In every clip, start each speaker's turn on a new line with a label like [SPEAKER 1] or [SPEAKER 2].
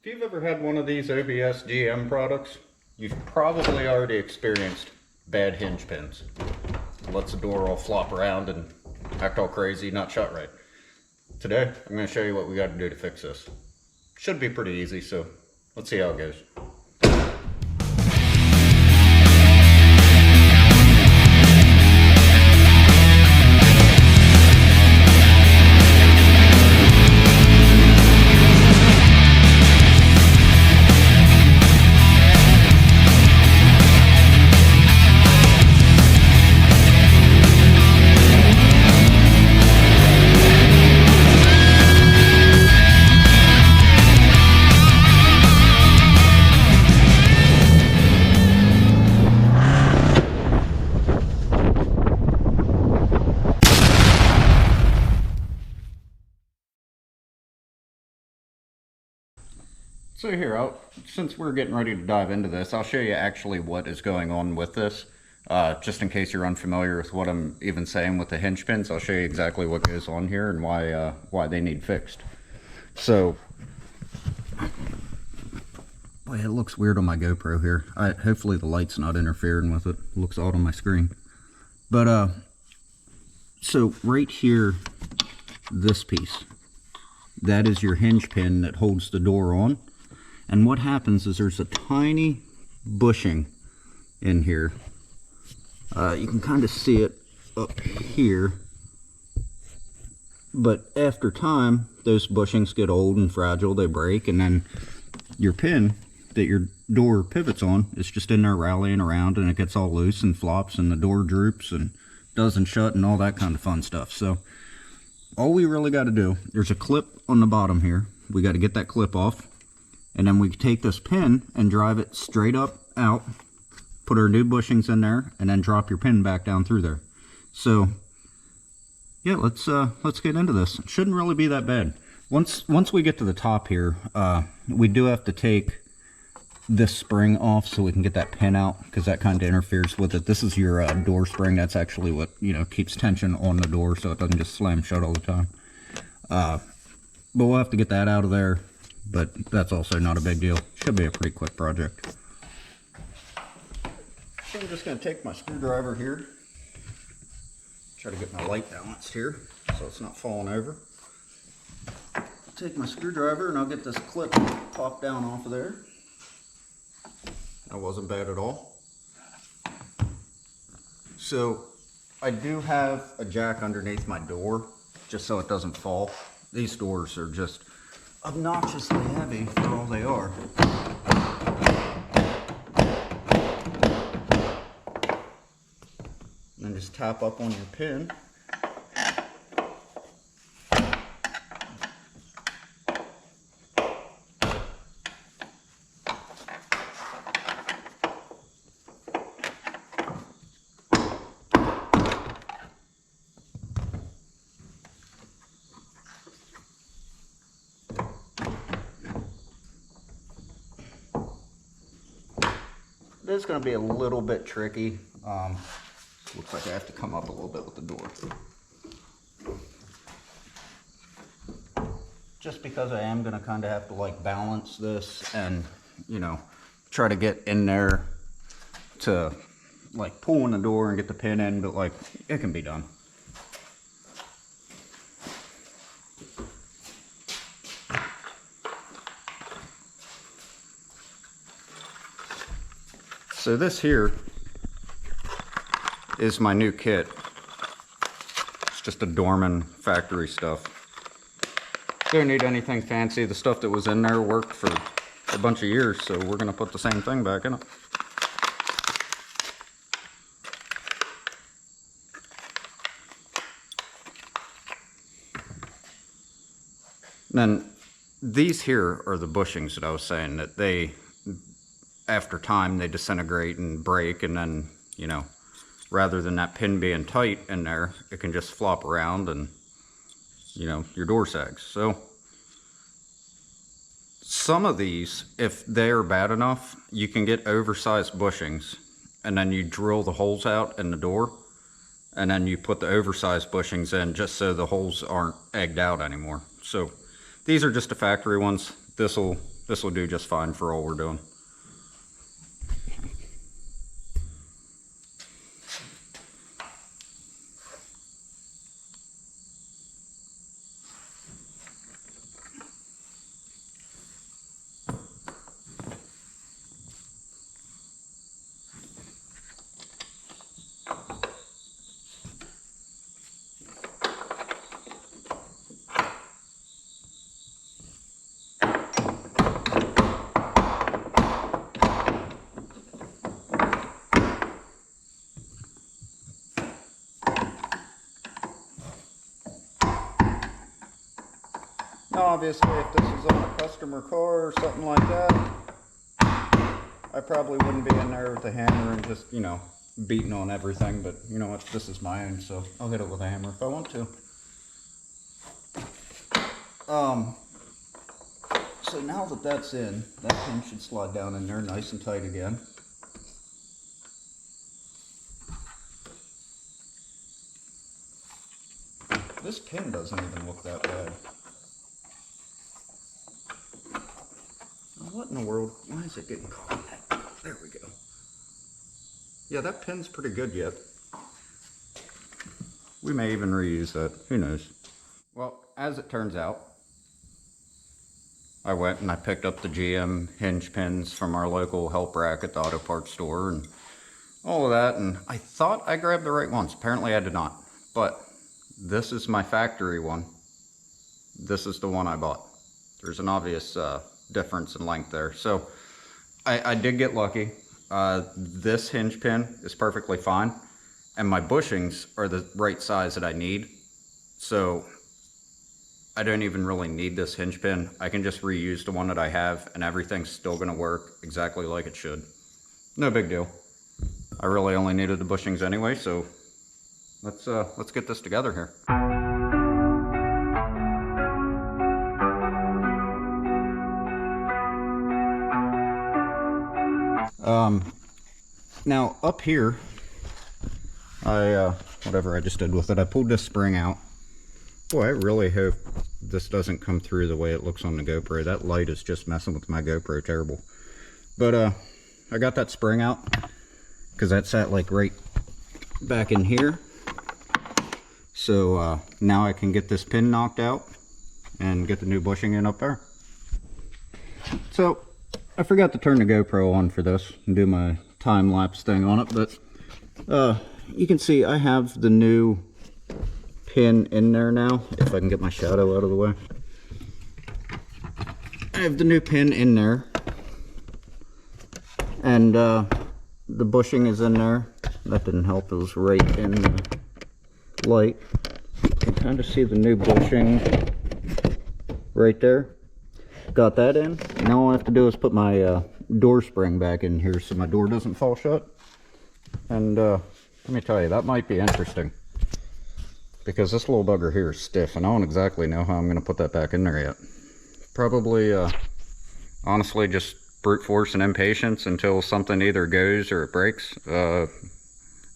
[SPEAKER 1] you've ever had one of these OBS GM products, you've probably already experienced bad hinge pins. It lets the door all flop around and act all crazy, not shut right. Today, I'm going to show you what we got to do to fix this. Should be pretty easy, so let's see how it goes. So here, since we're getting ready to dive into this, I'll show you actually what is going on with this. Just in case you're unfamiliar with what I'm even saying with the hinge pins, I'll show you exactly what goes on here and why they need fixed. So, boy, it looks weird on my GoPro here. Hopefully the light's not interfering with it. It looks odd on my screen. But, so right here, this piece, that is your hinge pin that holds the door on. And what happens is there's a tiny bushing in here. You can kind of see it up here. But after time, those bushings get old and fragile, they break, and then your pin that your door pivots on is just in there rallying around, and it gets all loose and flops, and the door droops and doesn't shut and all that kind of fun stuff. So all we really got to do, there's a clip on the bottom here. We got to get that clip off. And then we take this pin and drive it straight up out, put our new bushings in there, and then drop your pin back down through there. So yeah, let's get into this. It shouldn't really be that bad. Once we get to the top here, we do have to take this spring off so we can get that pin out, because that kind of interferes with it. This is your door spring. That's actually what, you know, keeps tension on the door so it doesn't just slam shut all the time. But we'll have to get that out of there. But that's also not a big deal. Should be a pretty quick project. So I'm just going to take my screwdriver here. Try to get my light balanced here so it's not falling over. Take my screwdriver and I'll get this clip popped down off of there. That wasn't bad at all. So I do have a jack underneath my door just so it doesn't fall. These doors are just obnoxiously heavy for all they are. And then just tap up on your pin. It's going to be a little bit tricky. Looks like I have to come up a little bit with the door. Just because I am going to kind of have to like balance this and, you know, try to get in there to like pull in the door and get the pin in, but like it can be done. So this here is my new kit. It's just a Dorman factory stuff. Don't need anything fancy. The stuff that was in there worked for a bunch of years, so we're going to put the same thing back in it. Then these here are the bushings that I was saying that they, after time, they disintegrate and break, and then, you know, rather than that pin being tight in there, it can just flop around and, you know, your door sags. So some of these, if they're bad enough, you can get oversized bushings, and then you drill the holes out in the door, and then you put the oversized bushings in just so the holes aren't egged out anymore. So these are just the factory ones. This will this will do just fine for all we're doing. Now obviously if this was on a customer car or something like that, I probably wouldn't be in there with the hammer and just, you know, beating on everything, but you know what, this is my own, so I'll hit it with a hammer if I want to. So now that that's in, that pin should slide down in there nice and tight again. This pin doesn't even look that bad. What in the world? Why is it getting caught in that? There we go. Yeah, that pin's pretty good yet. We may even reuse that. Who knows? Well, as it turns out, I went and I picked up the GM hinge pins from our local help rack at the auto parts store and all of that, and I thought I grabbed the right ones. Apparently I did not. But this is my factory one. This is the one I bought. There's an obvious difference in length there. So I did get lucky. This hinge pin is perfectly fine, and my bushings are the right size that I need. So I don't even really need this hinge pin. I can just reuse the one that I have and everything's still gonna work exactly like it should. No big deal. I really only needed the bushings anyway, so let's get this together here. Now up here, whatever I just did with it, I pulled this spring out. Boy, I really hope this doesn't come through the way it looks on the GoPro. That light is just messing with my GoPro terrible. But I got that spring out because that sat like right back in here. So now I can get this pin knocked out and get the new bushing in up there. So I forgot to turn the GoPro on for this and do my time-lapse thing on it, but you can see I have the new pin in there now, if I can get my shadow out of the way. I have the new pin in there, and the bushing is in there. That didn't help, it was right in the light. You can kind of see the new bushing right there. Got that in. Now all I have to do is put my door spring back in here so my door doesn't fall shut. And let me tell you, that might be interesting, because this little bugger here is stiff and I don't exactly know how I'm going to put that back in there yet. Probably honestly just brute force and impatience until something either goes or it breaks. I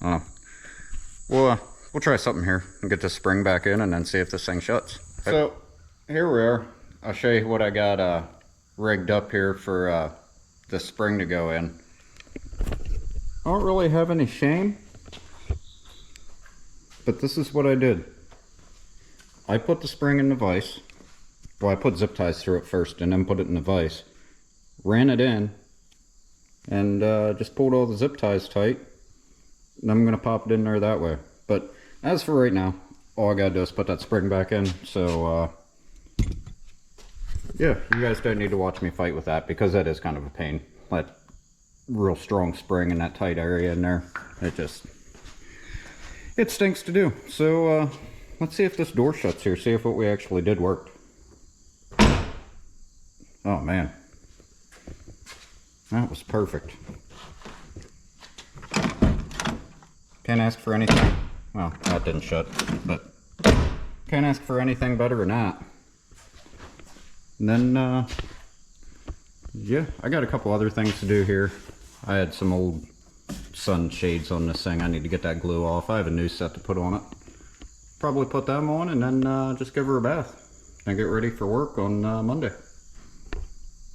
[SPEAKER 1] don't know. We'll try something here and get this spring back in and then see if this thing shuts. So here we are. I'll show you what I got rigged up here for the spring to go in. I don't really have any shame, but this is what I did. I put the spring in the vise. Well, I put zip ties through it first and then put it in the vise. Ran it in and just pulled all the zip ties tight. And I'm going to pop it in there that way. But as for right now, all I got to do is put that spring back in. So yeah, you guys don't need to watch me fight with that, because that is kind of a pain. That real strong spring in that tight area in there, it stinks to do. So let's see if this door shuts here, see if what we actually did worked. Oh man, that was perfect. Can't ask for anything. Well, that didn't shut, but can't ask for anything better than that. And then yeah, I got a couple other things to do here. I had some old sun shades on this thing. I need to get that glue off. I have a new set to put on it. Probably put them on and then just give her a bath and get ready for work on Monday.